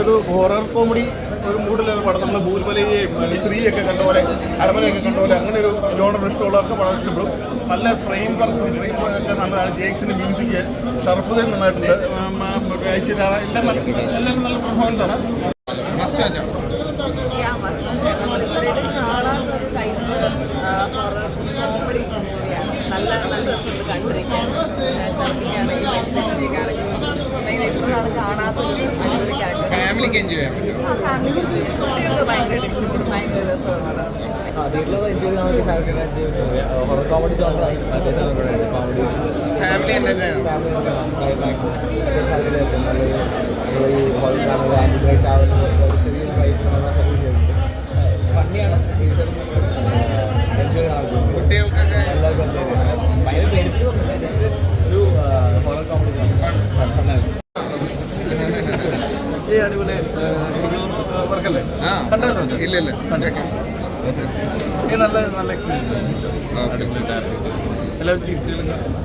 ഒരു horror comedy ഒരു മൂഡിലൊരു പടം. നമ്മൾ ഭൂൽമലയെയും സ്ത്രീയൊക്കെ കണ്ട പോലെ അരമനയൊക്കെ കണ്ട പോലെ അങ്ങനെ ഒരു ജോണർ ഇഷ്ടമുള്ളവർക്ക് വളരെ ഇഷ്ടപ്പെടും. നല്ല ഫ്രെയിം ഒക്കെ നല്ലതാണ്. ജേക്സിൻ്റെ മ്യൂസിക്, ഷർഫുദ്ദീൻ നന്നായിട്ടുണ്ട്, ഐശ്വര്യ എല്ലാവരും നല്ല പെർഫോമൻസ് ആണ്. നമ്മൾ ഇത്രയും കാണാത്തൊരു ചൈനീസ് കോമഡി മൂവിയാണ്. നല്ല രസമുണ്ട് കണ്ടിരിക്കാൻ. ഷർഫിക്കാണെങ്കിലും ലക്ഷ്മിക്കാണെങ്കിലും ഇത്ര നാൾ കാണാത്തൊരു അടിപൊളി ക്യാരക്ടർ. ഫാമിലിക്ക് എൻജോയ് ചെയ്യാൻ പറ്റും. ഫാമിലിക്ക് എൻജോയ് ചെയ്യും. കുട്ടികൾക്ക് ഭയങ്കര ഇഷ്ടപ്പെടും. ഭയങ്കര രസമാണ്. ഫാമിലി കുട്ടികൾക്കൊക്കെ അടിപൊളി വർക്കല്ലേ? ഇല്ലല്ല നല്ല എക്സ്പീരിയൻസ്. എല്ലാവരും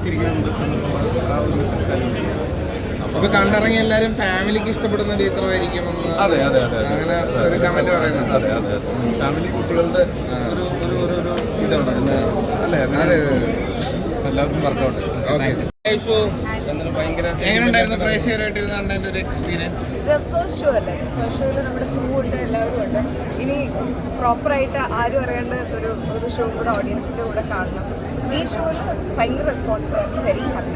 ചിരിക്കുന്നുണ്ട്. ഇപ്പൊ കണ്ടിറങ്ങി എല്ലാരും ഫാമിലിക്ക് ഇഷ്ടപ്പെടുന്ന ചിത്രമായിരിക്കുമെന്ന് അങ്ങനെ ഒരു കമന്റ് പറയുന്നുണ്ട്. അതെ ഫാമിലി കുട്ടികളുടെ ഒരു ഇതാണ് അല്ലേ? അതെ എല്ലാവർക്കും വർക്കൗട്ട്. എങ്ങനെയുണ്ടായിരുന്നു പ്രേക്ഷകരായിട്ടിരുന്ന അതിന്റെ ഒരു എക്സ്പീരിയൻസ്? ഫസ്റ്റ് ഷോ അല്ലേ? ഫസ്റ്റ് ഷോയിൽ നമ്മുടെ ക്രൂ ഉണ്ട്, എല്ലാവരും ഉണ്ട്. ഇനി പ്രോപ്പറായിട്ട് ആരും അറിയാണ്ട് ഒരു ഷോ കൂടെ ഓഡിയൻസിൻ്റെ കൂടെ കാണണം. ഈ ഷോയിൽ ഭയങ്കര റെസ്പോൺസ് ആയിരുന്നു. Very happy.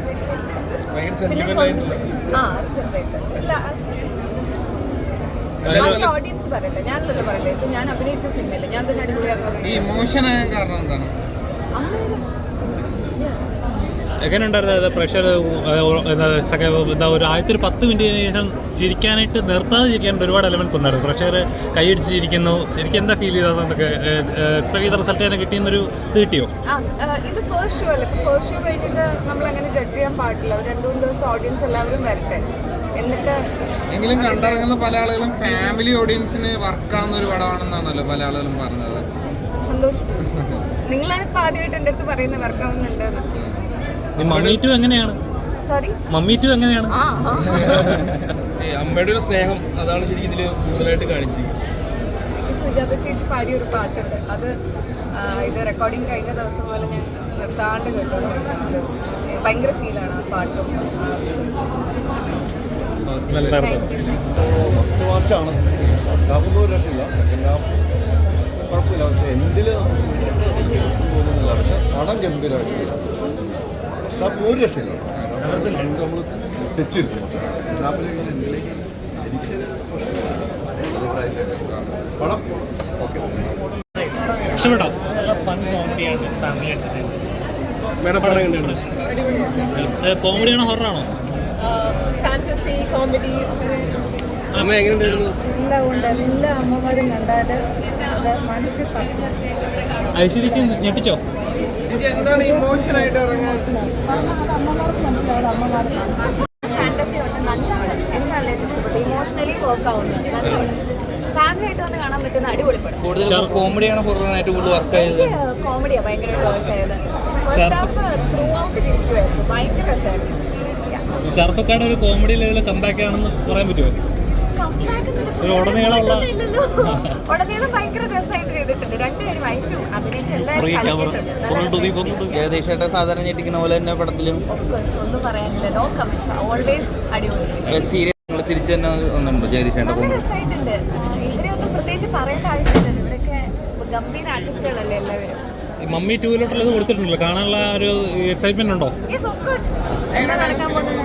പിന്നെ ചെറുതായിട്ട് ഇല്ല, ഓഡിയൻസ് പറയട്ടെ, ഞാനല്ലല്ലോ പറയട്ടെ. ഇപ്പം ഞാൻ അഭിനയിച്ച സിനിമയല്ലേ, ഞാൻ തന്നെ അടിപൊളിയാക്കാൻ. ഇമോഷനായ കാരണം എന്താണ്? എങ്ങനെയുണ്ടായിരുന്നു പ്രഷർ? എന്താ ഒരു ആദ്യത്തെ ഒരു 10 മിനിറ്റിന് ശേഷം ചിരിക്കാനായിട്ട് നിർത്താതെ ചിരിക്കാനായിട്ട് ഒരുപാട് എലമെന്റ്സ് ഉണ്ടായിരുന്നു. പ്രഷർ കൈയടിച്ച് ചിരിക്കുന്നു. എനിക്ക് എന്താ ഫീൽ ചെയ്തത്? എന്നൊക്കെ എക്സ്പെക്ട് ചെയ്ത റിസൾട്ട് തന്നെ കിട്ടിയെന്നൊരു ഇത് കിട്ടിയോ? ഇത് ഫസ്റ്റ് ഷോ അല്ലേ? ഫസ്റ്റ് ഷോ കഴിഞ്ഞിട്ട് നമ്മൾ അങ്ങനെ ജഡ്ജ് ചെയ്യാൻ പാടില്ല. ഒരു 2-3 ദിവസം ഓഡിയൻസ് എല്ലാവരും വരട്ടെ. എന്നിട്ട് എങ്കിലും കണ്ടിറങ്ങുന്ന പല ആളുകളും ഫാമിലി ഓഡിയൻസിന് വർക്കാവുന്ന ഒരു പടമാണെന്നാണല്ലോ പല ആളുകളും പറഞ്ഞത്. സന്തോഷം. നിങ്ങളാണ് ഇപ്പം ആദ്യമായിട്ട് എൻ്റെ അടുത്ത് പറയുന്നത് വർക്കാവുന്നുണ്ടെന്ന്. മമ്മി ടു എങ്ങനെയാണ്? സോറി, മമ്മി ടു എങ്ങനെയാണ്? അമ്മയുടെ ഒരു സ്നേഹം അതാണ് ശരിക്കും ഇതിൽ കൂടുതലായിട്ട് കാണിച്ചിരിക്കുന്നത്. സുജാത ചേച്ചി പാടിയൊരു പാട്ടുണ്ട്. അത് ഇത് റെക്കോർഡിങ് കഴിഞ്ഞ ദിവസം പോലെ ഞാൻ നിർത്താണ്ട് കേട്ടോളൂ. അത് ഭയങ്കര ഫീലാണ് ആ പാട്ടും. ഫസ്റ്റ് വാച്ചാണ്. ഫസ്റ്റ് ഹാഫൊന്നും ഒരു രക്ഷയില്ല. സെക്കൻഡ് ഹാഫ് കുഴപ്പമില്ല. പക്ഷേ എന്തിൽ തോന്നുന്നില്ല. പക്ഷെ പടം ഗംഭീരമായിട്ടില്ല. ഫസ്റ്റ് ഹാഫ് ഒരു രക്ഷയില്ല. നമ്മൾ ടച്ച് ചെയ്തു. പടം ഓക്കെ. ഇഷ്ടപ്പെട്ടോ? ഫൺ കോമഡിയാണ്, ഫാമിലി മേഡം പടം കണ്ടിട്ടുണ്ട്. കോമഡിയാണോ ഹൊററാണോ? ഫാന്റസി കോമഡി അമ്മ എങ്ങനെയുണ്ടായിരുന്നു? എല്ലാം ഉണ്ട്. എല്ലാ അമ്മമാരും കണ്ടാൽ അത് മനസ്സിൽ ഐശ്വര്യക്ക് ഞെട്ടിച്ചോ? എന്താണ് ഇമോഷനായിട്ട് ഇറങ്ങാൻ? അമ്മമാർക്ക് മനസ്സിലാവും. അമ്മമാർക്ക് ഫാന്റസി ഉണ്ട്. നല്ലതാണ്. എനിക്ക് നല്ലതായിട്ട് ഇഷ്ടപ്പെട്ടു. ഇമോഷണലി വർക്ക് ആവുന്നുണ്ട്. നല്ലതാണ്. ഫാമിലി ആയിട്ട് വന്ന് കാണാൻ പറ്റുന്ന അടിപൊളി പടം. കൂടുതൽ കോമഡിയാണ് ഹൊററായിട്ട് കൂടുതൽ വർക്ക് ആയത്? കോമഡിയാണ് ഭയങ്കരമായിട്ട് വർക്ക് ആയത്. ഫസ്റ്റ് ഹാഫ് ത്രൂ ഔട്ട് ഇരിക്കുമായിരുന്നു. ഭയങ്കര രസമായിരുന്നു. ഷർഫക്കാട് ഒരു കോമഡി ലെവലിൽ കമ്പാക്ക് ആണെന്ന് പറയാൻ പറ്റുമോ? ഉടനീളം ഭയങ്കര രസമായിട്ട് ചെയ്തിട്ടുണ്ട്. രണ്ടുപേരും ഐശു അഭിനയിച്ച എല്ലാവരും ഏകദേശം സാധാരണ ഞെട്ടിക്കുന്ന പോലെ തന്നെ പടത്തിലും ഒന്നും പറയാനില്ല. No comments. ഓൾവേസ് അടിപൊളി. സീരിയസ് തിരിച്ചു തന്നെ ഒന്നുണ്ടോ ജഗദീഷേട്ട? നല്ല രസമായിട്ടുണ്ട്. ഇവരെയൊന്നും പ്രത്യേകിച്ച് പറയേണ്ട ആവശ്യമില്ലല്ലോ. ഇവരൊക്കെ ഗംഭീര ആർട്ടിസ്റ്റുകളല്ലേ എല്ലാവരും. മമ്മി ടൂവിലോട്ടുള്ളത് കൊടുത്തിട്ടുണ്ടല്ലോ, കാണാനുള്ള ഒരു എക്സൈറ്റ്മെന്റ് ഉണ്ടോ? Yes, of course. എന്താ നടക്കാൻ പോകുന്നത്?